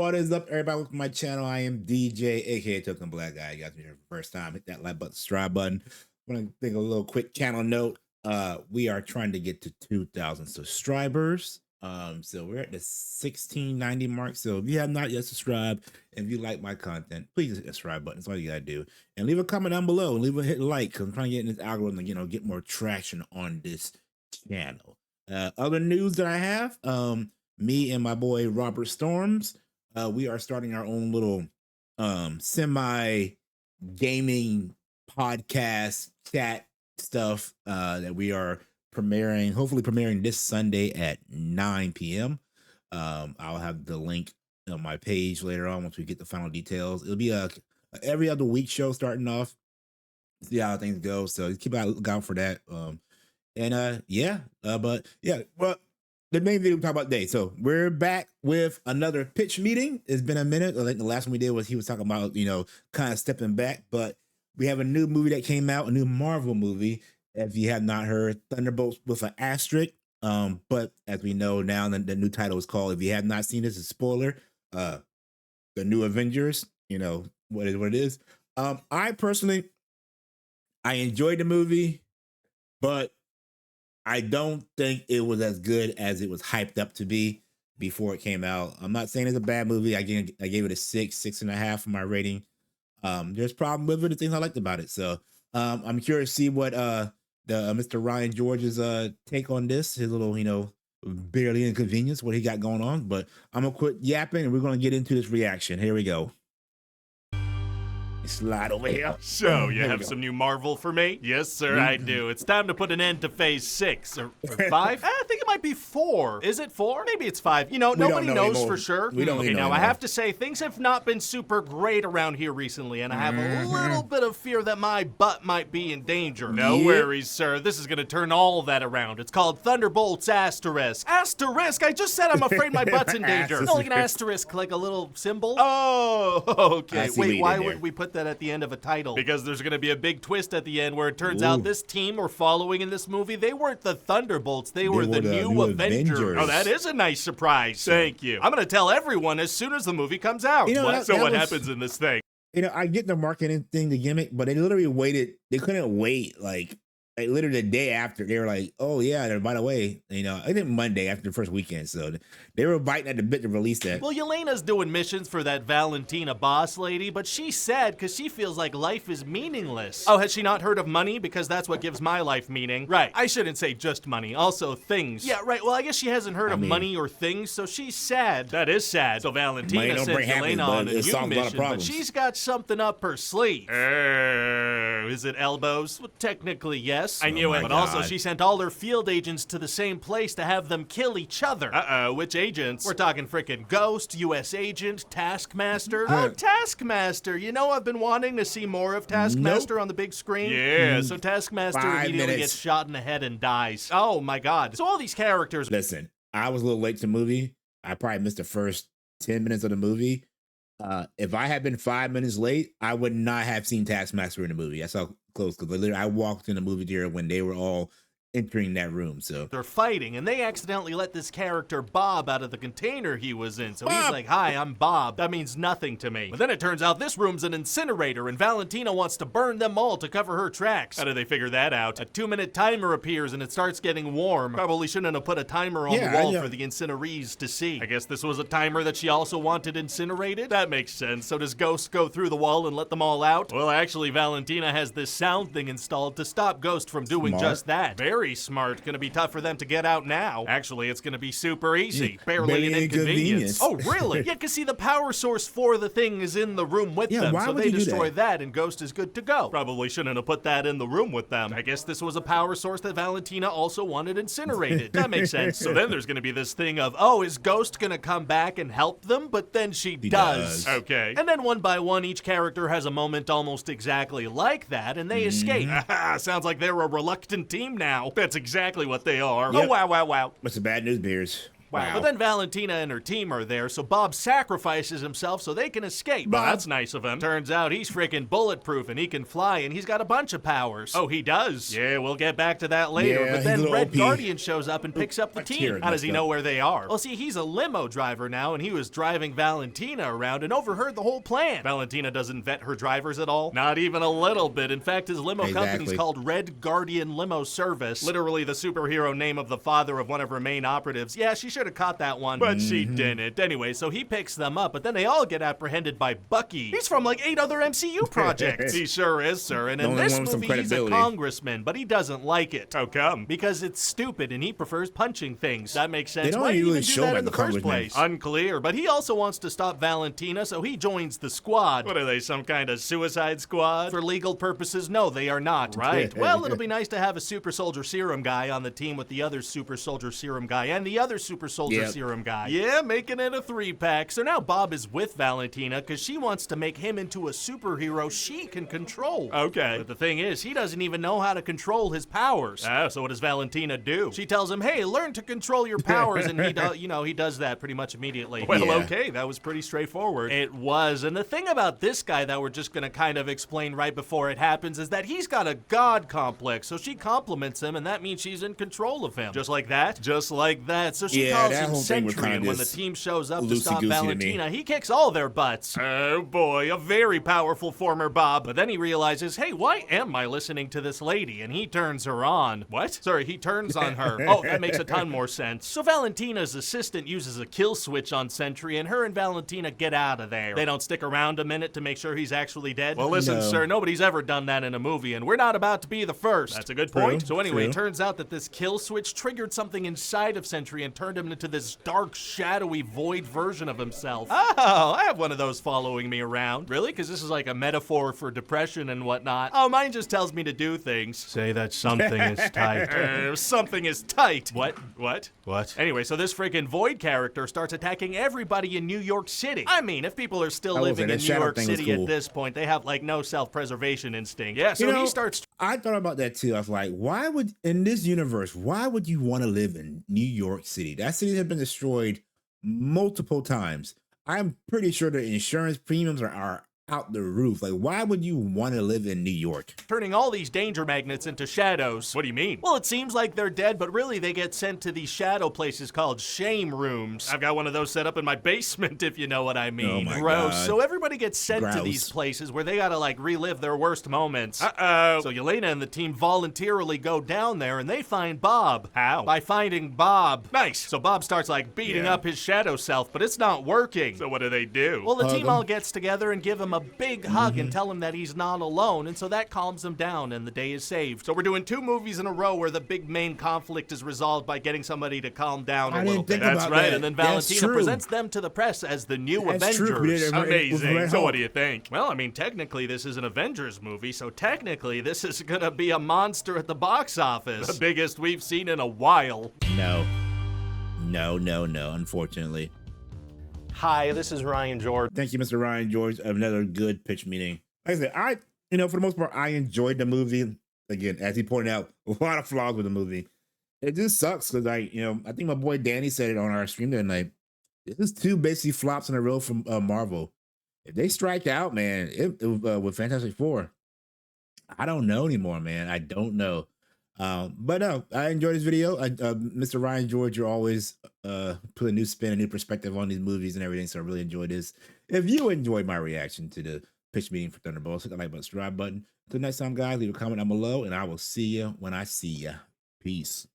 What is up, everybody? Welcome to my channel. I am DJ, aka Token Black Guy. You guys are here for the first time. Hit that like button, subscribe button. I want to take a little quick channel note. We are trying to get to 2,000 subscribers. So we're at the 1690 mark. So if you have not yet subscribed, and if you like my content, please hit the subscribe button. That's all you gotta do. And leave a comment down below. Hit like, because I'm trying to get in this algorithm, get more traction on this channel. Other news that I have, me and my boy Robert Storms, we are starting our own little semi gaming podcast chat stuff that we are hopefully premiering this Sunday at 9 p.m. I'll have the link on my page later on once we get the final details. It'll be a every other week show starting off. See how things go. So keep a lookout for that. Well, the main video we talk about today. So we're back with another pitch meeting. It's been a minute. I think the last one we did was he was talking about, kind of stepping back, but we have a new movie that came out, a new Marvel movie. If you have not heard, Thunderbolts with an asterisk. But as we know now, the new title is called, if you have not seen this, it's a spoiler, The New Avengers, what it is. I personally, I enjoyed the movie, but I don't think it was as good as it was hyped up to be before it came out. I'm not saying it's a bad movie. I gave it a 6.5 for my rating. There's problem with it, the things I liked about it. So I'm curious to see what Mr. Ryan George's take on this, his little, barely inconvenience, what he got going on. But I'm gonna quit yapping and we're gonna get into this reaction. Here we go. Slide over here. So, you have some new Marvel for me? Yes, sir, I do. It's time to put an end to phase 6. Or 5? I think it might be 4. Is it 4? Maybe it's 5. Nobody knows for sure. We don't okay, know now anymore. I have to say, things have not been super great around here recently, and I have a little bit of fear that my butt might be in danger. No worries, sir. This is gonna turn all that around. It's called Thunderbolts Asterisk. Asterisk? I just said I'm afraid my butt's in danger. No, like an asterisk, like a little symbol. Oh, okay. Wait, why would we put that at the end of a title? Because there's gonna be a big twist at the end where it turns out this team we're following in this movie, they weren't the Thunderbolts, they were the new Avengers. Oh, that is a nice surprise. Thank you. I'm gonna tell everyone as soon as the movie comes out. What happens in this thing? I get the marketing thing, the gimmick, but they literally waited. They couldn't wait like literally the day after. They were like, oh yeah, by the way, I think Monday after the first weekend. So they were biting at the bit to release that. Well, Yelena's doing missions for that Valentina boss lady, but she's sad because she feels like life is meaningless. Oh, has she not heard of money? Because that's what gives my life meaning. Right, I shouldn't say just money, also things. Yeah, right, well, I guess she hasn't heard of money or things, so she's sad. That is sad. So Valentina sends Yelena on a new mission, but she's got something up her sleeve. Is it elbows? Well, technically, yes. I knew it. But also, she sent all her field agents to the same place to have them kill each other. Uh-oh, which agents? We're talking frickin' Ghost, U.S. Agent, Taskmaster. Oh, Taskmaster. I've been wanting to see more of Taskmaster on the big screen. Yeah, so Taskmaster immediately gets shot in the head and dies. Oh, my God. So all these characters... Listen, I was a little late to the movie. I probably missed the first 10 minutes of the movie. If I had been 5 minutes late, I would not have seen Taskmaster in the movie. That's how close, because literally I walked in the movie theater when they were all entering that room. So they're fighting, and they accidentally let this character Bob out of the container he was in. So he's like, hi, I'm Bob. That means nothing to me. But then it turns out this room's an incinerator, and Valentina wants to burn them all to cover her tracks. How do they figure that out? A 2-minute timer appears, and it starts getting warm. Probably shouldn't have put a timer on the wall for the incinerees to see. I guess this was a timer that she also wanted incinerated? That makes sense. So does Ghost go through the wall and let them all out? Well, actually, Valentina has this sound thing installed to stop Ghost from doing just that. Very smart. Gonna be tough for them to get out now. Actually, it's gonna be super easy. Barely an inconvenience. Oh, really? Yeah, because see, the power source for the thing is in the room with them, so they destroy that and Ghost is good to go. Probably shouldn't have put that in the room with them. I guess this was a power source that Valentina also wanted incinerated. That makes sense. So then there's gonna be this thing of, oh, is Ghost gonna come back and help them? But then she does. Okay. And then one by one, each character has a moment almost exactly like that, and they escape. Sounds like they're a reluctant team now. That's exactly what they are. Yep. Oh, wow. What's the bad news, Beers? Wow. But then Valentina and her team are there, so Bob sacrifices himself so they can escape. Well, that's nice of him. Turns out he's freaking bulletproof and he can fly and he's got a bunch of powers. Oh, he does? Yeah, we'll get back to that later. But then Red Guardian shows up and picks up the team. How does he know where they are? Well, see, he's a limo driver now and he was driving Valentina around and overheard the whole plan. Valentina doesn't vet her drivers at all. Not even a little bit. In fact, his limo company's called Red Guardian Limo Service. Literally the superhero name of the father of one of her main operatives. Yeah, she should have caught that one, but she didn't. Anyway, so he picks them up, but then they all get apprehended by Bucky. He's from like 8 other MCU projects. He sure is, sir. And in this movie, he's a congressman, but he doesn't like it. How come? Because it's stupid and he prefers punching things. That makes sense. They don't Why do you really even do show that him in the first place? Unclear, but he also wants to stop Valentina, so he joins the squad. What are they, some kind of suicide squad? For legal purposes, no, they are not. Right. Well, it'll be nice to have a super soldier serum guy on the team with the other super soldier serum guy and the other super soldier serum guy. Yeah, making it a 3-pack. So now Bob is with Valentina because she wants to make him into a superhero she can control. Okay. But the thing is, he doesn't even know how to control his powers. So what does Valentina do? She tells him, hey, learn to control your powers, and he does that pretty much immediately. Well, okay, that was pretty straightforward. It was. And the thing about this guy that we're just gonna kind of explain right before it happens is that he's got a god complex, so she compliments him, and that means she's in control of him. Just like that? Just like that. So she calls him Sentry, and when the team shows up to stop Valentina, he kicks all their butts. Oh boy, a very powerful former Bob. But then he realizes, hey, why am I listening to this lady? And he turns her on. What? Sorry, he turns on her. Oh, that makes a ton more sense. So Valentina's assistant uses a kill switch on Sentry, and her and Valentina get out of there. They don't stick around a minute to make sure he's actually dead. Well, listen, sir, nobody's ever done that in a movie, and we're not about to be the first. That's a good point. So anyway, it turns out that this kill switch triggered something inside of Sentry and turned him into this dark, shadowy, void version of himself. Oh, I have one of those following me around. Really? Because this is like a metaphor for depression and whatnot. Oh, mine just tells me to do things. Say that something is tight. Something is tight. What? Anyway, so this freaking Void character starts attacking everybody in New York City. I mean, if people are still living in New York City at this point, they have like no self-preservation instinct. Yeah, so he starts... I thought about that too. I was like, in this universe, why would you want to live in New York City? That city has been destroyed multiple times. I'm pretty sure the insurance premiums are out the roof. Like, why would you want to live in New York? Turning all these danger magnets into shadows. What do you mean? Well, it seems like they're dead, but really they get sent to these shadow places called shame rooms. I've got one of those set up in my basement, if you know what I mean. Oh my Gross. God. So everybody gets sent to these places where they gotta like relive their worst moments. Uh-oh. So Yelena and the team voluntarily go down there and they find Bob. How? By finding Bob. Nice. So Bob starts like beating up his shadow self, but it's not working. So what do? Well, the team all gets together and give him a big hug and tell him that he's not alone, and so that calms him down and the day is saved. So we're doing 2 movies in a row where the big main conflict is resolved by getting somebody to calm down a little bit. That's right. And then Valentina presents them to the press as the new Avengers. Amazing. So what do you think? Well, I mean, technically this is an Avengers movie, so technically this is gonna be a monster at the box office. The biggest we've seen in a while. No, unfortunately. Hi, this is Ryan George. Thank you, Mr. Ryan George, of another good pitch meeting. Like I said, for the most part, I enjoyed the movie. Again, as he pointed out, a lot of flaws with the movie. It just sucks because I think my boy Danny said it on our stream the other night. This is 2 basically flops in a row from Marvel. If they strike out, man, with Fantastic Four, I don't know anymore, man. I don't know. But no, I enjoyed this video. Mr. Ryan George, you're always put a new spin, a new perspective on these movies and everything. So I really enjoyed this. If you enjoyed my reaction to the pitch meeting for Thunderbolts, hit the like button, subscribe button. Until next time, guys, leave a comment down below, and I will see you when I see you. Peace.